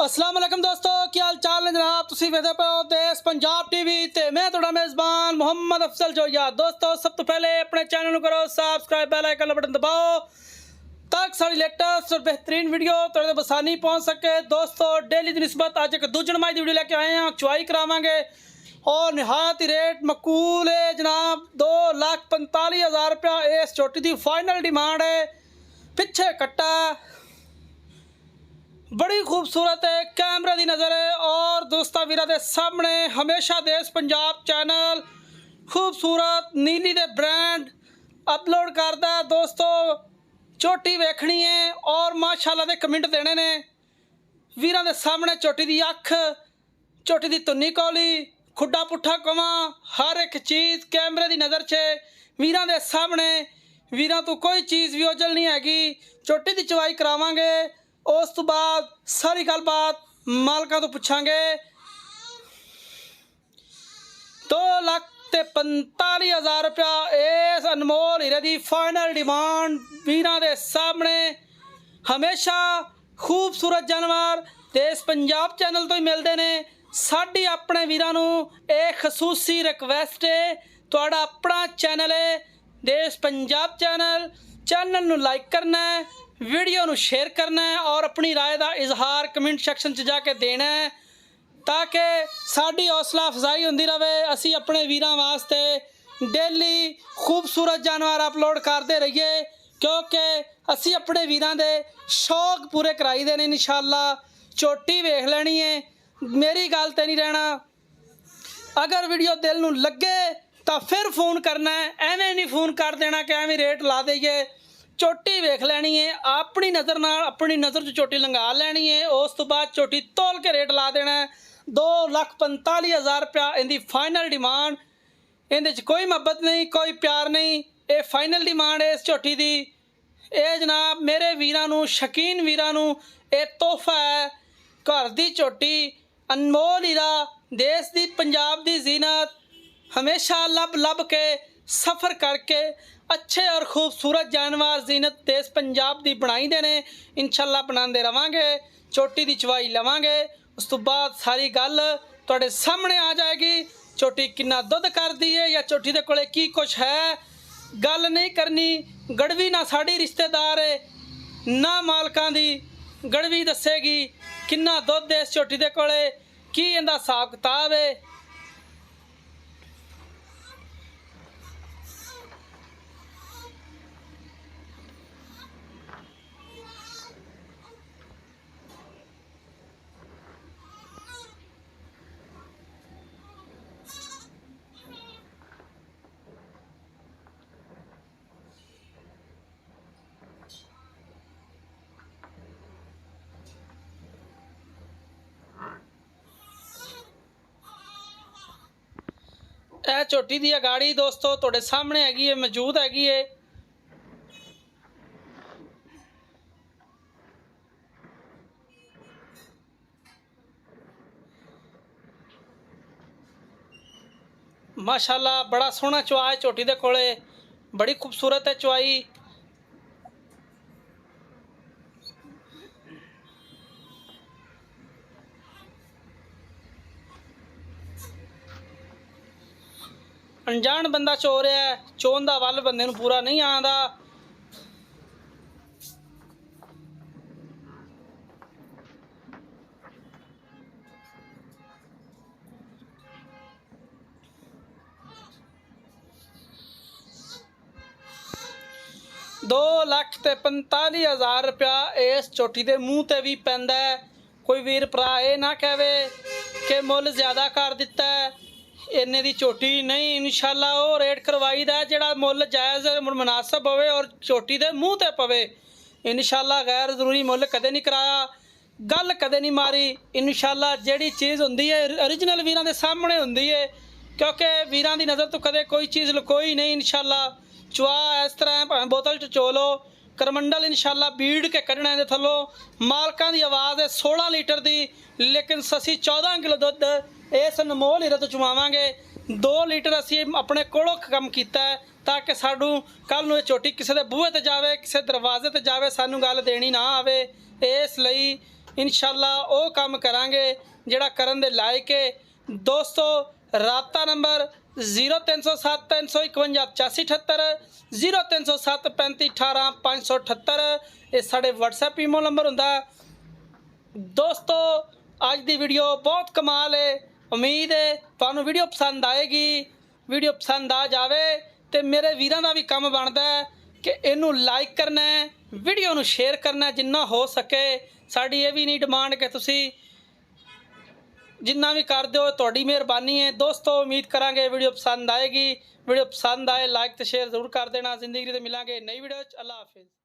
अस्सलाम वालेकुम दोस्तों, क्या हाल चाल है जनाब। तुसी वेखदे पे हो देश पंजाब टीवी ते मैं तुहाडा मेज़बान मुहम्मद अफसल जोया। दोस्तों सब तो पहले अपने चैनल को करो सब्सक्राइब, बेल आइकन का बटन दबाओ ताकि सारी लेटेस्ट और बेहतरीन वीडियो तुहाडे तक आसानी पहुँच सके। दोस्तों डेली की निस्बत अज एक दूजे नमाज की वीडियो लेके आए हैं। चुवाई करावांगे और निहायत ही रेट मकबूल है जनाब। 2,45,000 रुपया इस झोटी की फाइनल डिमांड है। पिछे कट्टा बड़ी खूबसूरत है, कैमरे की नज़र है। और दोस्तों वीरा दे सामने हमेशा देश पंजाब चैनल खूबसूरत नीली दे ब्रांड अपलोड करता है। दोस्तों चोटी वेखनी है और माशाल्लाह दे कमेंट देने ने। वीरा दे सामने चोटी की अख, चोटी की धुन्नी कौली, खुड्डा पुट्ठा कवा, हर एक चीज़ कैमरे की नज़र से वीरा दे सामने। वीरा तो कोई चीज़ भी ओझल नहीं हैगी। चोटी की चवाई करावांगे, उस तो बाद सारी गलबात मालकां तो पुछांगे। 2,45,000 रुपया इस अनमोल हीरे की फाइनल डिमांड वीरां दे सामने। हमेशा खूबसूरत जानवर देश पंजाब चैनल तो ही मिलते हैं। साडी अपने वीरां नूं एक खसूसी रिक्वेस्ट है, तुहाडा अपना चैनल है देश पंजाब चैनल। चैनल नूं लाइक करना है, वीडियो नूं शेयर करना है और अपनी राय का इजहार कमेंट सैक्शन च जाके देना है ताकि साड़ी हौसला अफजाई होंदी रहे। असी अपने वीरां वास्ते डेली खूबसूरत जानवर अपलोड करते रहिए क्योंकि असी अपने वीरां दे शौक पूरे कराई देने। इंशाअल्लाह चोटी वेख लेनी है, मेरी गल ते नहीं रहना। अगर वीडियो दिल नूं लगे तो फिर फोन करना है, एवें नहीं फोन कर देना कि एवें रेट ला दईए। चोटी वेख लैनी है, अपनी नज़र नाल अपनी नज़र च चोटी लंघा लैनी है, उस तो बाद चोटी तोल के रेट ला देना है। 2,45,000 रुपया इनकी फाइनल डिमांड। इहदे च कोई मुहब्बत नहीं, कोई प्यार नहीं, ये फाइनल डिमांड है इस झोटी की। ये जनाब मेरे वीरां नूं, शकीन वीरां नूं ये तोहफा है। घर की झोटी अनमोल हीरा, देश की पंजाब की जीनत। हमेशा लब लब के सफ़र करके अच्छे और खूबसूरत जानवर जीनत देश पंजाब की बनाई देने। इंशाअल्लाह बनाते रवांगे, चोटी की चवाई लवांगे, उस तो बाद सारी गल तुहाडे सामने आ जाएगी। चोटी कितना दुध करदी है या चोटी दे कोले की कुछ है, गल नहीं करनी। गड़वी ना साड़ी रिश्तेदार है ना मालकां दी। गड़वी दसेगी कितना दुध है इस चोटी दे कोले, की इहदा हिसाब किताब है। यह झोटी की गाड़ी दोस्तों तुहाडे सामने हैगी है, मौजूद हैगी है। माशाल्लाह बड़ा सोहना चवा है झोटी दे कोले, बड़ी खूबसूरत है चवाई। अनजान बंदा चो रहा है, चोन का वल बंदे नूं पूरा नहीं आंदा। दो लख ते 45,000 रुपया इस झोटी के मूँह ते भी पैंदा है। कोई वीर भरा ये ना कहे कि मुल ज़्यादा कर दिता है, इन्ने दी झोटी नहीं। इंशाअल्लाह वो रेट करवाई दा जिहड़ा मुल जायज़ मुनासब होवे और झोटी दे मूँह ते पवे। इंशाअल्लाह गैर जरूरी मुल कदे नहीं कराया, गल कदे नहीं मारी। इंशाअल्लाह जिहड़ी चीज़ हुंदी है ओरिजिनल वीरां दे सामने हुंदी है क्योंकि वीरां दी नज़र तो कदे कोई चीज़ लुकोई नहीं। इंशाअल्लाह चुआ इस तरह भावें बोतल च चोलो, करमंडल इंशाअल्लाह बीड़ के कढ़ना है थल्लों। मालकां दी आवाज़ है 16 लीटर की, लेकिन असी 14 किलो दुध इस अनमोल हीरे तो चुवावांगे। 2 लीटर असी अपने कोलों कम कीता है ताकि सानू कल नूं झोटी किसी के बूहे ते जावे, किसी दरवाजे ते जावे, सानू गल देनी ना आवे। इसलिए इंशाल्लाह ਉਹ ਕੰਮ ਕਰਾਂਗੇ ਜਿਹੜਾ ਕਰਨ ਦੇ ਲਾਇਕ ਹੈ। ਦੋਸਤੋ ਰਾਬਤਾ ਨੰਬਰ 0307 351 8578 0307 3518 578 ਇਹ ਸਾਡੇ WhatsApp ਈਮੋ ਨੰਬਰ ਹੁੰਦਾ। ਦੋਸਤੋ ਅੱਜ ਦੀ ਵੀਡੀਓ ਬਹੁਤ ਕਮਾਲ ਹੈ। ਉਮੀਦ ਹੈ ਤੁਹਾਨੂੰ ਵੀਡੀਓ ਪਸੰਦ ਆਏਗੀ। ਵੀਡੀਓ ਪਸੰਦ ਆ ਜਾਵੇ ਤੇ ਮੇਰੇ ਵੀਰਾਂ ਦਾ ਵੀ ਕੰਮ ਬਣਦਾ ਹੈ ਕਿ ਇਹਨੂੰ ਲਾਈਕ ਕਰਨਾ ਹੈ, ਵੀਡੀਓ ਨੂੰ ਸ਼ੇਅਰ ਕਰਨਾ ਜਿੰਨਾ ਹੋ ਸਕੇ। ਸਾਡੀ ਇਹ ਵੀ ਨਹੀਂ ਡਿਮਾਂਡ ਕਿ ਤੁਸੀਂ जिन्ना भी कर दो थोड़ी मेहरबानी है। दोस्तों उम्मीद करांगे वीडियो पसंद आएगी। वीडियो पसंद आए लाइक तो शेयर जरूर कर देना। जिंदगी में मिलांगे नई वीडियो। अल्लाह हाफिज़।